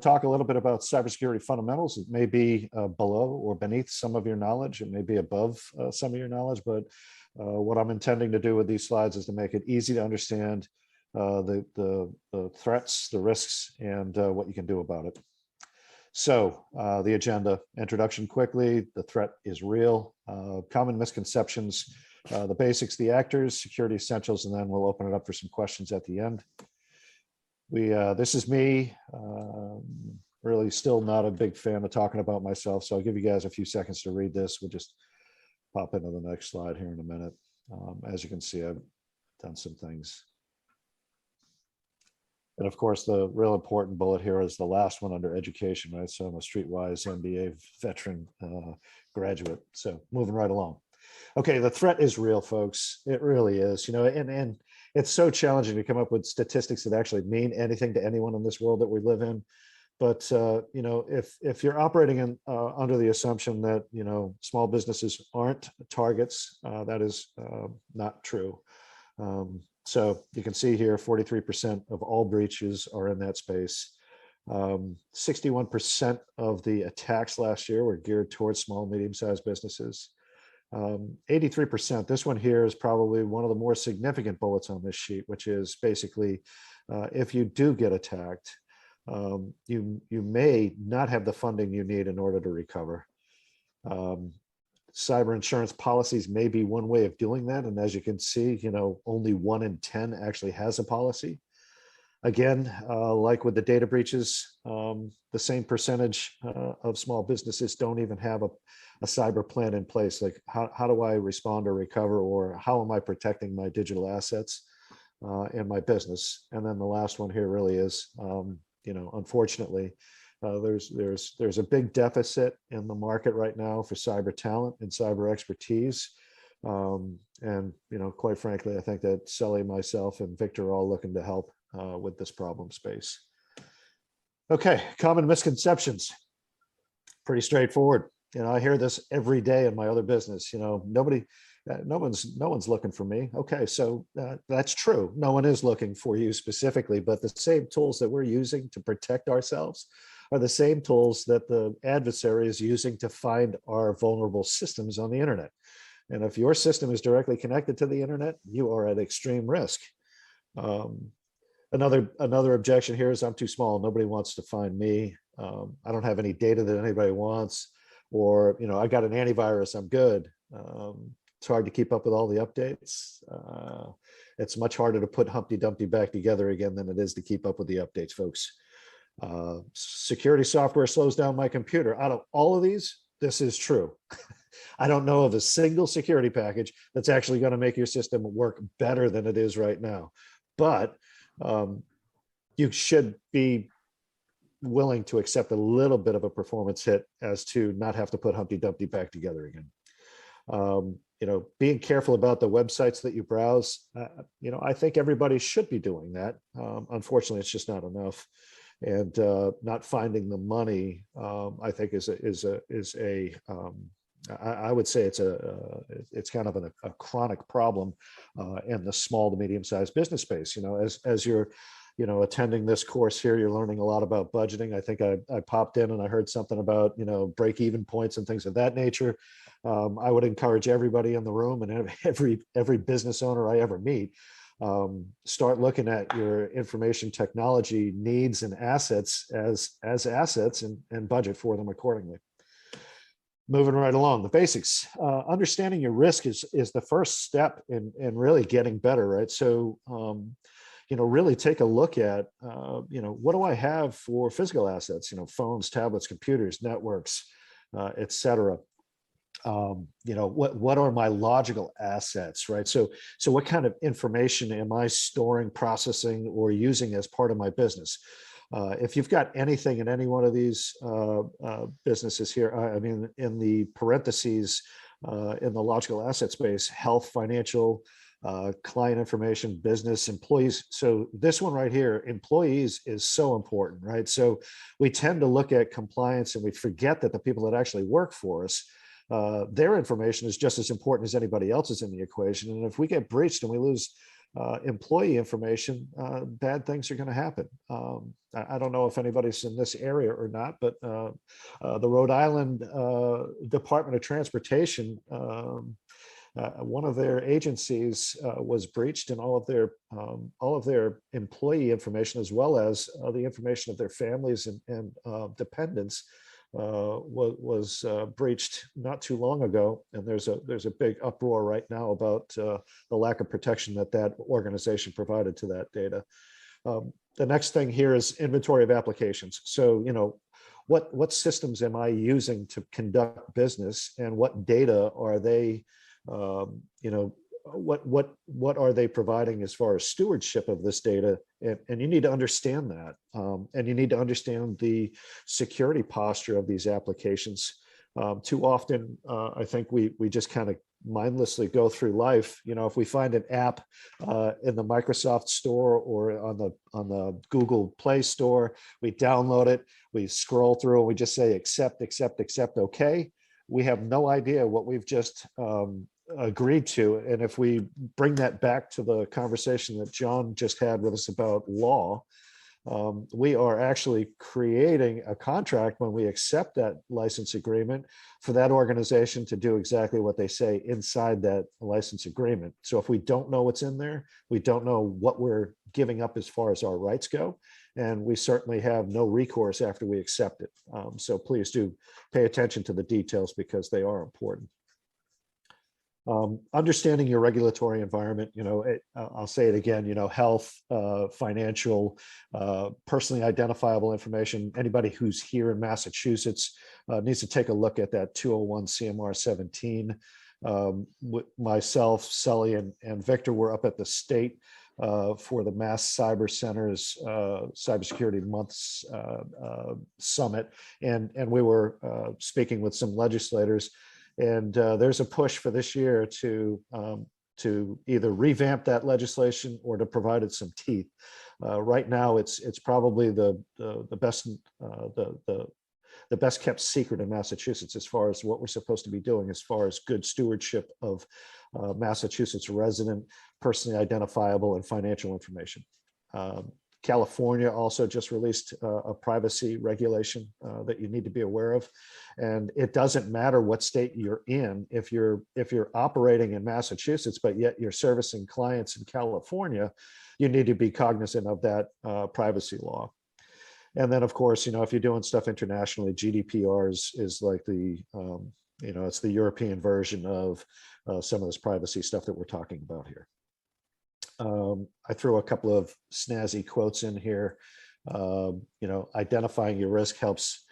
Talk a little bit about cybersecurity fundamentals. It may be below or beneath some of your knowledge. It may be above some of your knowledge, but what I'm intending to do with these slides is to make it easy to understand the threats, the risks, and what you can do about it. So the agenda, introduction quickly, the threat is real, common misconceptions, the basics, the actors, security essentials, and then we'll open it up for some questions at the end. This is me, really still not a big fan of talking about myself, so I'll give you guys a few seconds to read this. We'll just pop into the next slide here in a minute. As you can see, I've done some things. And of course, the real important bullet here is the last one under education, right? So I'm a Streetwise MBA veteran graduate. So moving right along. Okay, the threat is real, folks. It really is, and it's so challenging to come up with statistics that actually mean anything to anyone in this world that we live in. But if you're operating in under the assumption that small businesses aren't targets, that is not true. So you can see here, 43% of all breaches are in that space. 61% of the attacks last year were geared towards small, medium-sized businesses. 83%, this one here is probably one of the more significant bullets on this sheet, which is basically if you do get attacked, you may not have the funding you need in order to recover. Cyber insurance policies may be one way of doing that. And as you can see, only 1 in 10 actually has a policy. Again, like with the data breaches, the same percentage of small businesses don't even have a cyber plan in place. Like how do I respond or recover, or how am I protecting my digital assets and my business? And then the last one here really is, unfortunately, there's a big deficit in the market right now for cyber talent and cyber expertise. And quite frankly, I think that Sully, myself, and Victor are all looking to help with this problem space. Okay, common misconceptions. Pretty straightforward. I hear this every day in my other business. No one's looking for me. Okay, so that's true. No one is looking for you specifically, but the same tools that we're using to protect ourselves are the same tools that the adversary is using to find our vulnerable systems on the internet. And if your system is directly connected to the internet, you are at extreme risk. Another objection here is I'm too small. Nobody wants to find me. I don't have any data that anybody wants, or I got an antivirus, I'm good. It's hard to keep up with all the updates. It's much harder to put Humpty Dumpty back together again than it is to keep up with the updates, folks. Security software slows down my computer. Out of all of these, this is true. I don't know of a single security package that's actually going to make your system work better than it is right now. But you should be willing to accept a little bit of a performance hit as to not have to put Humpty Dumpty back together again. Being careful about the websites that you browse. I think everybody should be doing that. Unfortunately, it's just not enough. And not finding the money, I think I would say it's kind of a chronic problem in the small to medium-sized business space. As you're attending this course here, you're learning a lot about budgeting. I think I popped in and I heard something about break-even points and things of that nature. I would encourage everybody in the room and every business owner I ever meet, start looking at your information technology needs and assets as assets and budget for them accordingly. Moving right along, the basics. Understanding your risk is the first step in really getting better, right? So, really take a look at, what do I have for physical assets? Phones, tablets, computers, networks, et cetera. What are my logical assets, right? So what kind of information am I storing, processing, or using as part of my business? If you've got anything in any one of these businesses here, in the parentheses, in the logical asset space, health, financial, client information, business, employees. So this one right here, employees, is so important, right? So we tend to look at compliance and we forget that the people that actually work for us, their information is just as important as anybody else's in the equation. And if we get breached and we lose employee information, bad things are going to happen. I don't know if anybody's in this area or not, but the Rhode Island Department of Transportation, one of their agencies was breached, and all of their employee information, as well as the information of their families and dependents, was breached not too long ago. And there's a big uproar right now about the lack of protection that organization provided to that data. The next thing here is inventory of applications. So, what systems am I using to conduct business, and what data are they, what are they providing as far as stewardship of this data? And you need to understand that, and you need to understand the security posture of these applications. Too often, I think we just kind of mindlessly go through life. If we find an app in the Microsoft Store or on the Google Play Store, we download it, we scroll through, and we just say accept, accept, accept, okay. We have no idea what we've just agreed to. And if we bring that back to the conversation that John just had with us about law, we are actually creating a contract when we accept that license agreement for that organization to do exactly what they say inside that license agreement. So if we don't know what's in there, we don't know what we're giving up as far as our rights go, and we certainly have no recourse after we accept it. So please do pay attention to the details, because they are important. Understanding your regulatory environment, I'll say it again, health, financial, personally identifiable information. Anybody who's here in Massachusetts needs to take a look at that 201 CMR 17. Myself, Sully, and Victor were up at the state for the Mass Cyber Center's Cybersecurity Months Summit, and we were speaking with some legislators. And there's a push for this year to either revamp that legislation or to provide it some teeth. Right now, it's probably the best kept secret in Massachusetts as far as what we're supposed to be doing as far as good stewardship of Massachusetts resident, personally identifiable, and financial information. California also just released a privacy regulation that you need to be aware of. And it doesn't matter what state you're in. If you're operating in Massachusetts, but yet you're servicing clients in California, you need to be cognizant of that privacy law. And then, of course, if you're doing stuff internationally, GDPR is like the, it's the European version of some of this privacy stuff that we're talking about here. I threw a couple of snazzy quotes in here. Identifying your risk helps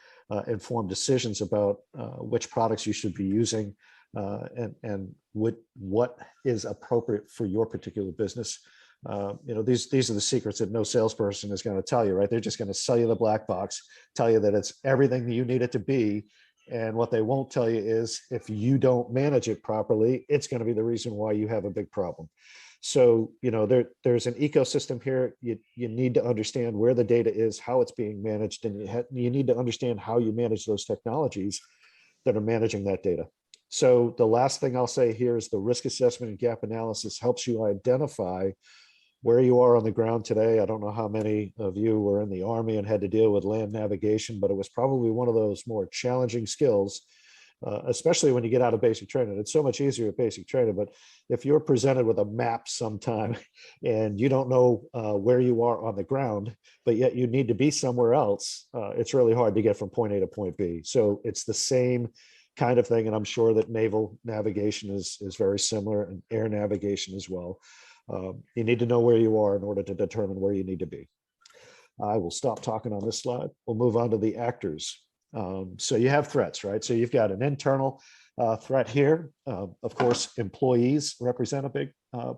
inform decisions about which products you should be using and what is appropriate for your particular business. These are the secrets that no salesperson is going to tell you, right? They're just going to sell you the black box, tell you that it's everything that you need it to be. And what they won't tell you is if you don't manage it properly, it's going to be the reason why you have a big problem. So, there's an ecosystem here. You need to understand where the data is, how it's being managed, and you need to understand how you manage those technologies that are managing that data. So the last thing I'll say here is the risk assessment and gap analysis helps you identify where you are on the ground today. I don't know how many of you were in the Army and had to deal with land navigation, but it was probably one of those more challenging skills, especially when you get out of basic training. It's so much easier at basic training, but if you're presented with a map sometime and you don't know where you are on the ground, but yet you need to be somewhere else, it's really hard to get from point A to point B. So it's the same kind of thing, and I'm sure that naval navigation is very similar, and air navigation as well. You need to know where you are in order to determine where you need to be. I will stop talking on this slide. We'll move on to the actors. So you have threats, right? So you've got an internal threat here. Of course, employees represent a big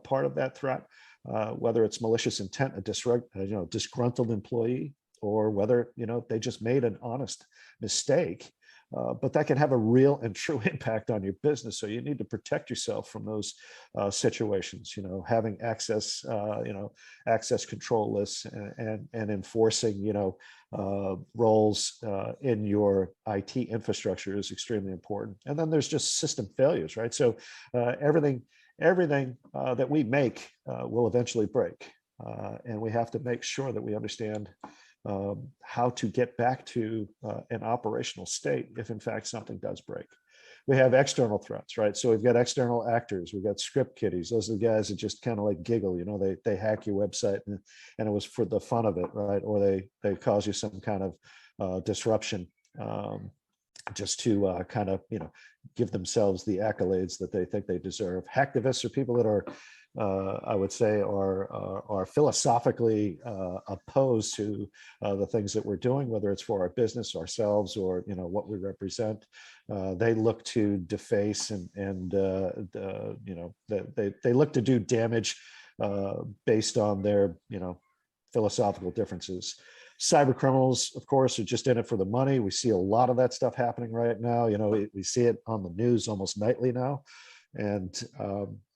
part of that threat, whether it's malicious intent, a disgruntled employee, or whether they just made an honest mistake. But that can have a real and true impact on your business. So you need to protect yourself from those situations, having access, access control lists and enforcing, roles in your IT infrastructure is extremely important. And then there's just system failures, right? So everything everything that we make will eventually break. And we have to make sure that we understand how to get back to an operational state if in fact something does break. We have external threats, right? So we've got external actors, we've got script kiddies. Those are the guys that just kind of like giggle, they hack your website and it was for the fun of it, right? Or they cause you some kind of disruption just to kind of, give themselves the accolades that they think they deserve. Hacktivists are people that are, I would say, are philosophically opposed to the things that we're doing, whether it's for our business, ourselves, or what we represent. They look to deface and they look to do damage based on their philosophical differences. Cyber criminals, of course, are just in it for the money. We see a lot of that stuff happening right now. We see it on the news almost nightly now. And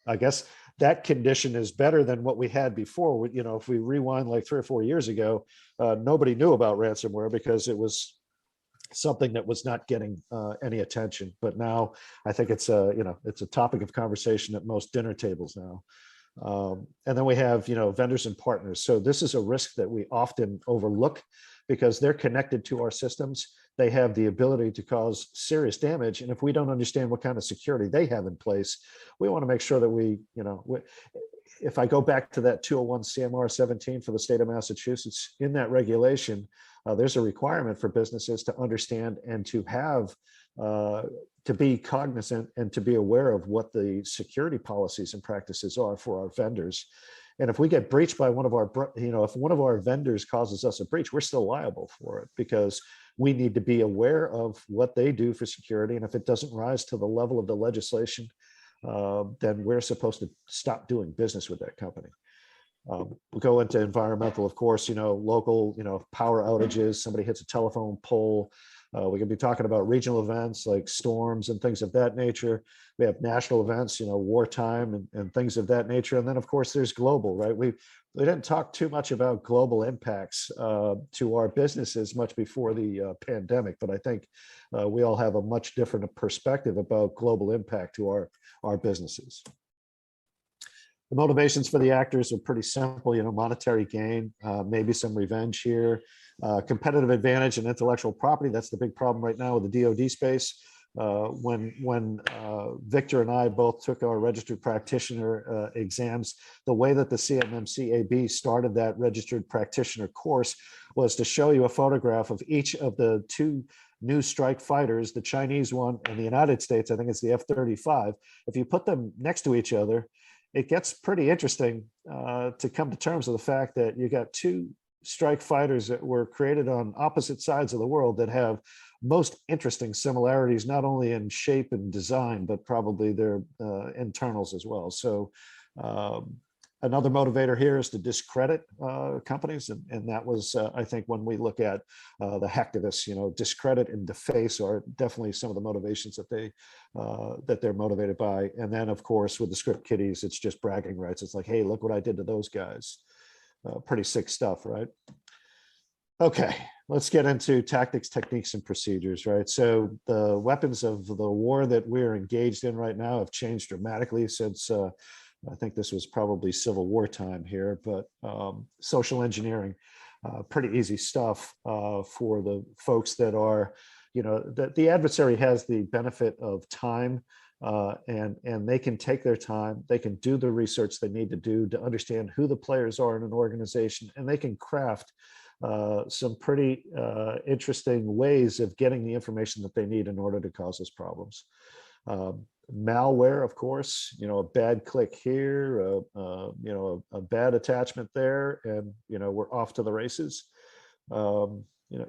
I guess that condition is better than what we had before. If we rewind like 3 or 4 years ago, nobody knew about ransomware because it was something that was not getting any attention. But now I think it's a topic of conversation at most dinner tables now. And then we have, vendors and partners. So this is a risk that we often overlook because they're connected to our systems. They have the ability to cause serious damage. And if we don't understand what kind of security they have in place, we want to make sure that if I go back to that 201 CMR 17 for the state of Massachusetts, in that regulation, there's a requirement for businesses to understand and to have to be cognizant and to be aware of what the security policies and practices are for our vendors. And if we get breached by one of our, if one of our vendors causes us a breach, we're still liable for it because we need to be aware of what they do for security. And if it doesn't rise to the level of the legislation, then we're supposed to stop doing business with that company. We go into environmental, of course, local, power outages, somebody hits a telephone pole. We can be talking about regional events like storms and things of that nature. We have national events, wartime and things of that nature. And then, of course, there's global, right? We didn't talk too much about global impacts to our businesses much before the pandemic, but I think we all have a much different perspective about global impact to our businesses. The motivations for the actors are pretty simple, monetary gain, maybe some revenge here, competitive advantage and intellectual property. That's the big problem right now with the DoD space. When Victor and I both took our registered practitioner exams, the way that the CMMC-AB started that registered practitioner course was to show you a photograph of each of the 2 new strike fighters, the Chinese one and the United States, I think it's the F-35. If you put them next to each other, it gets pretty interesting to come to terms with the fact that you got 2 strike fighters that were created on opposite sides of the world that have most interesting similarities, not only in shape and design, but probably their internals as well. So another motivator here is to discredit companies. And that was, I think, when we look at the hacktivists, discredit and deface are definitely some of the motivations that they're motivated by. And then, of course, with the script kiddies, it's just bragging rights. It's like, hey, look what I did to those guys. Pretty sick stuff, right? Okay, let's get into tactics, techniques, and procedures, right? So the weapons of the war that we're engaged in right now have changed dramatically since I think this was probably Civil War time here, but social engineering, pretty easy stuff for the folks that are, that the adversary has the benefit of time and they can take their time, they can do the research they need to do to understand who the players are in an organization, and they can craft some pretty interesting ways of getting the information that they need in order to cause us problems. Malware, of course, a bad click here, a bad attachment there, and we're off to the races.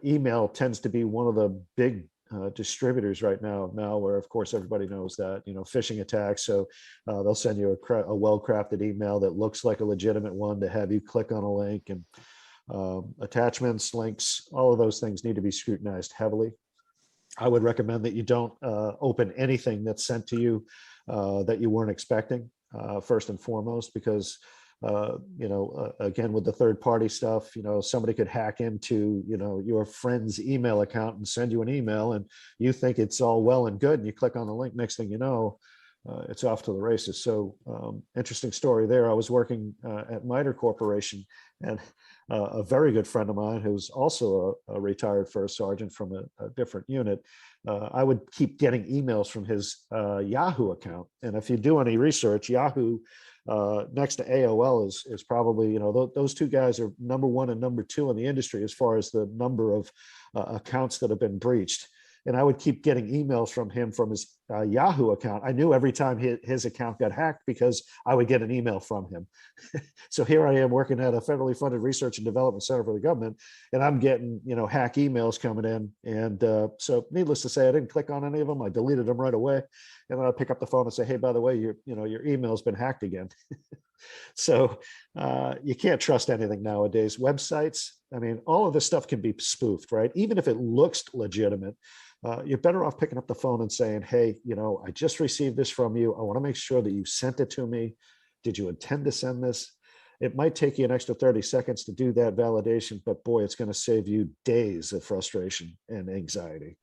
Email tends to be one of the big distributors right now of malware. Of course, everybody knows that, phishing attacks. So they'll send you a well-crafted email that looks like a legitimate one to have you click on a link, and attachments, links, all of those things need to be scrutinized heavily. I would recommend that you don't open anything that's sent to you that you weren't expecting, first and foremost, because again, with the third-party stuff, somebody could hack into, your friend's email account and send you an email, and you think it's all well and good, and you click on the link. Next thing you know, it's off to the races. So interesting story there. I was working at MITRE Corporation, and a very good friend of mine who's also a retired first sergeant from a different unit, I would keep getting emails from his Yahoo account. And if you do any research, Yahoo next to AOL is probably, those two guys are number one and number two in the industry as far as the number of accounts that have been breached. And I would keep getting emails from him from his Yahoo account. I knew every time his account got hacked because I would get an email from him. So here I am working at a federally funded research and development center for the government, and I'm getting, hack emails coming in. And so needless to say, I didn't click on any of them. I deleted them right away. And then I'd pick up the phone and say, hey, by the way, your email's been hacked again. So you can't trust anything nowadays. Websites, I mean, all of this stuff can be spoofed, right? Even if it looks legitimate, you're better off picking up the phone and saying, hey, I just received this from you. I want to make sure that you sent it to me. Did you intend to send this? It might take you an extra 30 seconds to do that validation, but boy, it's going to save you days of frustration and anxiety.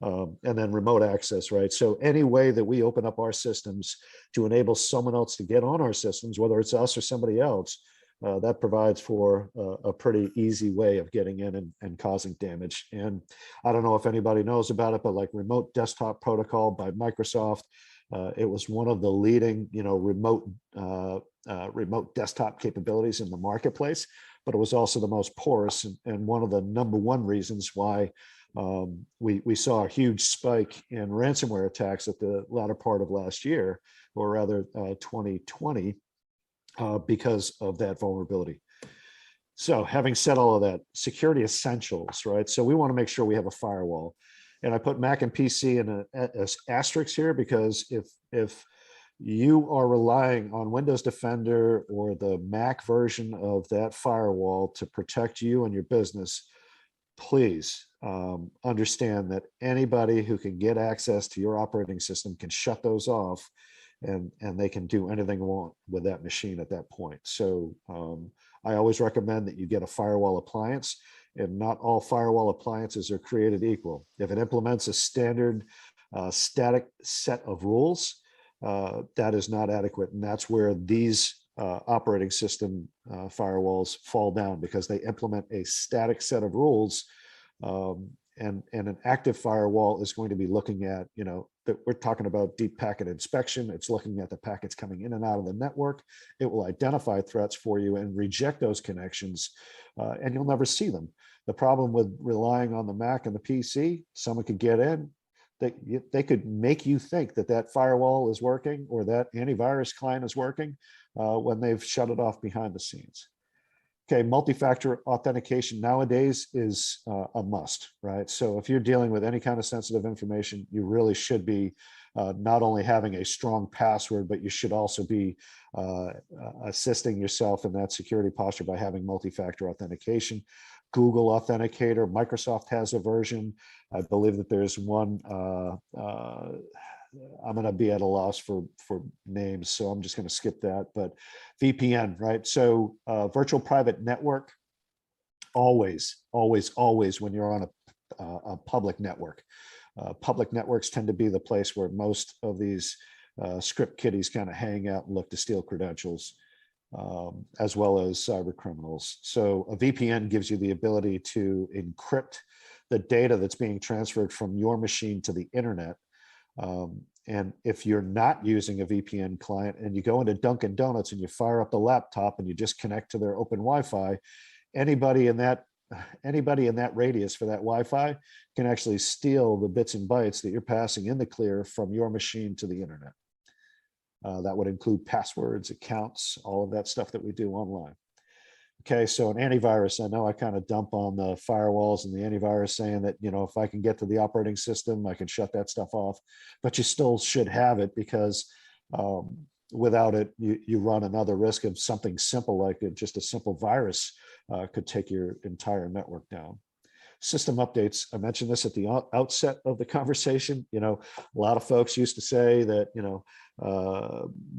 And then remote access, right? So any way that we open up our systems to enable someone else to get on our systems, whether it's us or somebody else, that provides for a pretty easy way of getting in and causing damage. And I don't know if anybody knows about it, but like remote desktop protocol by Microsoft, it was one of the leading, remote desktop capabilities in the marketplace, but it was also the most porous and one of the number one reasons why we saw a huge spike in ransomware attacks at the latter part of last year, or rather 2020, because of that vulnerability. So having said all of that, security essentials, right? So we want to make sure we have a firewall. And I put Mac and PC in an asterisk here because if you are relying on Windows Defender or the Mac version of that firewall to protect you and your business, please understand that anybody who can get access to your operating system can shut those off, and they can do anything they want with that machine at that point. So I always recommend that you get a firewall appliance, and not all firewall appliances are created equal. If it implements a standard static set of rules, that is not adequate. And that's where these operating system firewalls fall down, because they implement a static set of rules. And an active firewall is going to be looking at, that we're talking about deep packet inspection. It's looking at the packets coming in and out of the network. It will identify threats for you and reject those connections, and you'll never see them. The problem with relying on the Mac and the PC, someone could get in, they could make you think that that firewall is working or that antivirus client is working when they've shut it off behind the scenes. Okay, multi-factor authentication nowadays is a must, right? So if you're dealing with any kind of sensitive information, you really should be not only having a strong password, but you should also be assisting yourself in that security posture by having multi-factor authentication. Google Authenticator, Microsoft has a version. I believe that there's one. I'm going to be at a loss for names, so I'm just going to skip that. But VPN, right? So virtual private network, always when you're on a public network. Public networks tend to be the place where most of these script kiddies kind of hang out and look to steal credentials, as well as cyber criminals. So a VPN gives you the ability to encrypt the data that's being transferred from your machine to the internet. And if you're not using a VPN client and you go into Dunkin' Donuts and you fire up the laptop and you just connect to their open Wi-Fi, anybody in that radius for that Wi-Fi can actually steal the bits and bytes that you're passing in the clear from your machine to the internet. That would include passwords, accounts, all of that stuff that we do online. Okay, so an antivirus, I know I kind of dump on the firewalls and the antivirus saying that, if I can get to the operating system, I can shut that stuff off, but you still should have it, because without it, you run another risk of something simple like just a simple virus could take your entire network down. System updates, I mentioned this at the outset of the conversation. A lot of folks used to say that,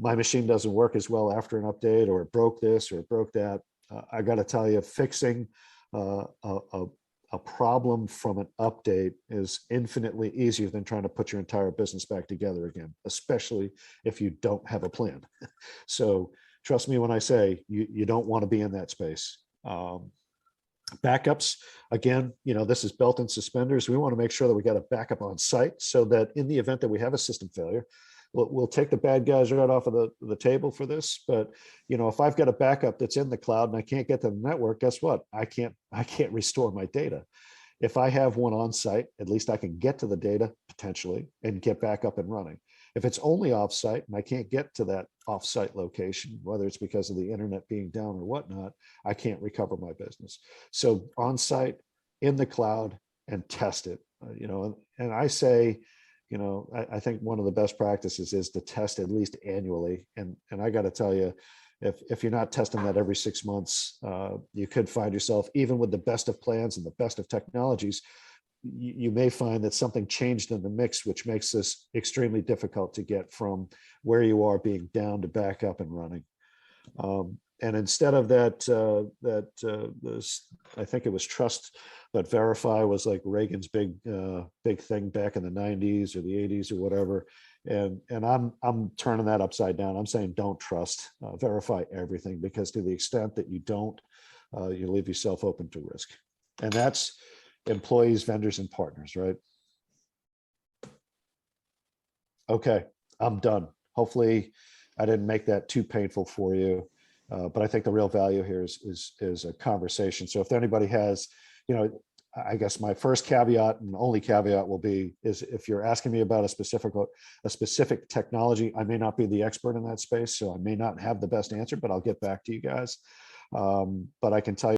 my machine doesn't work as well after an update, or it broke this or it broke that. I got to tell you, fixing a a problem from an update is infinitely easier than trying to put your entire business back together again, especially if you don't have a plan. So trust me when I say you don't want to be in that space. Backups, again, this is belt and suspenders. We want to make sure that we got a backup on site so that in the event that we have a system failure, we'll take the bad guys right off of the table for this. But if I've got a backup that's in the cloud and I can't get to the network, guess what? I can't restore my data. If I have one on site, at least I can get to the data potentially and get back up and running. If it's only off site and I can't get to that off site location, whether it's because of the internet being down or whatnot, I can't recover my business. So on site, in the cloud, and test it. And I say, I think one of the best practices is to test at least annually. And I got to tell you, if you're not testing that every 6 months, you could find yourself, even with the best of plans and the best of technologies, you may find that something changed in the mix, which makes this extremely difficult to get from where you are being down to back up and running. And instead of that, I think it was trust but verify was like Reagan's big thing back in the 90s or the 80s or whatever. And I'm turning that upside down. I'm saying don't trust, verify everything, because to the extent that you don't, you leave yourself open to risk. And that's employees, vendors, and partners, right? Okay, I'm done. Hopefully I didn't make that too painful for you. But I think the real value here is a conversation. So if anybody has, I guess my first caveat and only caveat will be is if you're asking me about a specific technology, I may not be the expert in that space, so I may not have the best answer, but I'll get back to you guys. But I can tell you